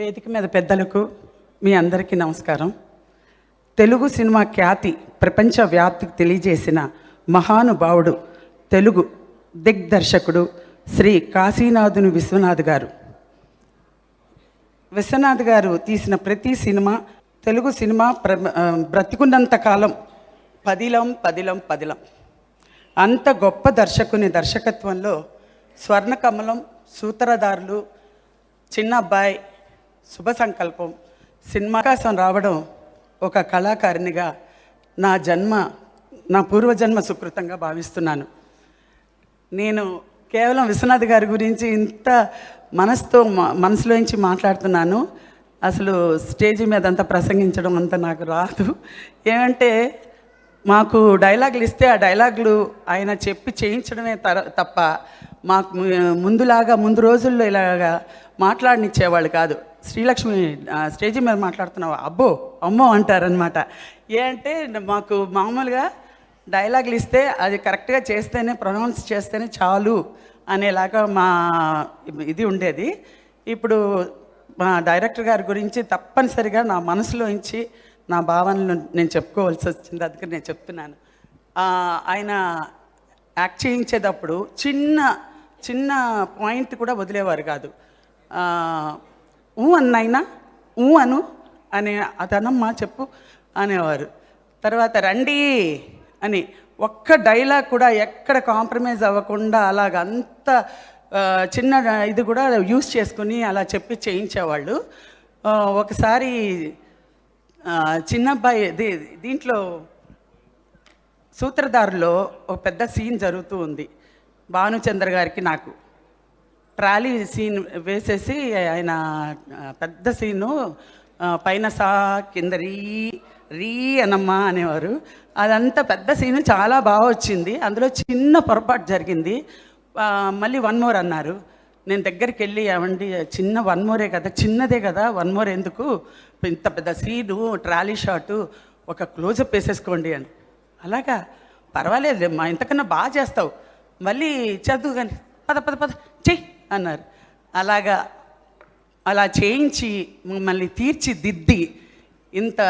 వేదిక మీద పెద్దలకు మీ అందరికీ నమస్కారం. తెలుగు సినిమా ఖ్యాతి ప్రపంచవ్యాప్తికి తెలియజేసిన మహానుభావుడు తెలుగు దిగ్దర్శకుడు శ్రీ కాశీనాథుని విశ్వనాథ్ గారు. విశ్వనాథ్ గారు తీసిన ప్రతి సినిమా తెలుగు సినిమా బ్రతికున్నంత కాలం పదిలం పదిలం పదిలం. అంత గొప్ప దర్శకుని దర్శకత్వంలో స్వర్ణకమలం, సూత్రధారులు, చిన్న అబ్బాయి, శుభ సంకల్పం సినిమాకాశం రావడం ఒక కళాకారిణిగా నా పూర్వజన్మ సుకృతంగా భావిస్తున్నాను. నేను కేవలం విశ్వనాథ్ గారి గురించి ఇంత మనసులోంచి మాట్లాడుతున్నాను. అసలు స్టేజీ మీద అంతా ప్రసంగించడం అంత నాకు రాదు. ఏమంటే మాకు డైలాగులు ఇస్తే ఆ డైలాగులు ఆయన చెప్పి చేయించడమే తప్ప మాకు ముందు రోజుల్లో ఇలాగా మాట్లాడనిచ్చేవాళ్ళు కాదు. శ్రీలక్ష్మి స్టేజీ మీద మాట్లాడుతున్నావు, అబ్బో అమ్మో అంటారనమాట. అంటే మాకు మామూలుగా డైలాగులు ఇస్తే అది కరెక్ట్గా చేస్తేనే, ప్రొనౌన్స్ చేస్తేనే చాలు అనేలాగా మా ఇది ఉండేది. ఇప్పుడు మా డైరెక్టర్ గారి గురించి తప్పనిసరిగా నా మనసులోంచి నా భావనలు నేను చెప్పుకోవాల్సి వచ్చింది. అందుకని నేను చెప్తున్నాను. ఆయన యాక్ట్ చేయించేటప్పుడు చిన్న పాయింట్ కూడా వదిలేవారు కాదు. అన్నైనా అను అని అదనమ్మా చెప్పు అనేవారు. తర్వాత రండి అని ఒక్క డైలాగ్ కూడా ఎక్కడ కాంప్రమైజ్ అవ్వకుండా అలాగ అంత చిన్న ఇది కూడా యూస్ చేసుకుని అలా చెప్పి చేయించేవాళ్ళు. ఒకసారి చిన్నబ్బాయి దీంట్లో సూత్రధారులో ఒక పెద్ద సీన్ జరుగుతూ ఉంది. భానుచంద్ర గారికి నాకు ట్రాలీ సీన్ వేసేసి ఆయన పెద్ద సీను పైన సా కింద రీ అనమ్మా అనేవారు. అదంతా పెద్ద సీను చాలా బాగా వచ్చింది. అందులో చిన్న పొరపాటు జరిగింది. మళ్ళీ 1 more అన్నారు. నేను దగ్గరికి వెళ్ళి ఏమండి చిన్న 1 more కదా, చిన్నదే కదా, 1 more ఎందుకు, ఇంత పెద్ద సీను ట్రాలీ షాటు ఒక క్లోజప్ వేసేసుకోండి అని. అలాగా పర్వాలేదు మా ఇంతకన్నా బాగా చేస్తావు, మళ్ళీ చదువు కానీ పద చెయ్యి అన్నారు. అలా చేయించి మమ్మల్ని తీర్చిదిద్ది ఇంత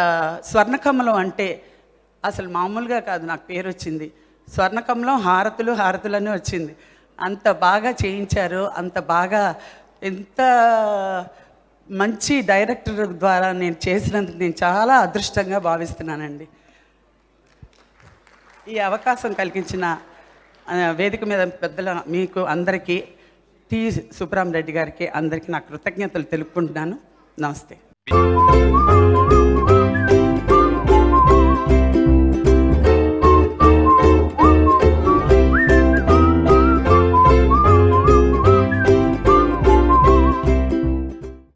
స్వర్ణకమలం అంటే అసలు మామూలుగా కాదు. నాకు పేరు వచ్చింది స్వర్ణకమలం, హారతులని వచ్చింది. అంత బాగా చేయించారు. అంత బాగా ఎంత మంచి డైరెక్టర్ ద్వారా నేను చేసినందుకు నేను చాలా అదృష్టంగా భావిస్తున్నానండి. ఈ అవకాశం కలిగించిన వేదిక మీద పెద్దల మీకు అందరికీ, టి సుబ్రహ్మరెడ్డి గారికి అందరికీ నా కృతజ్ఞతలు తెలుపుకుంటున్నాను. నమస్తే.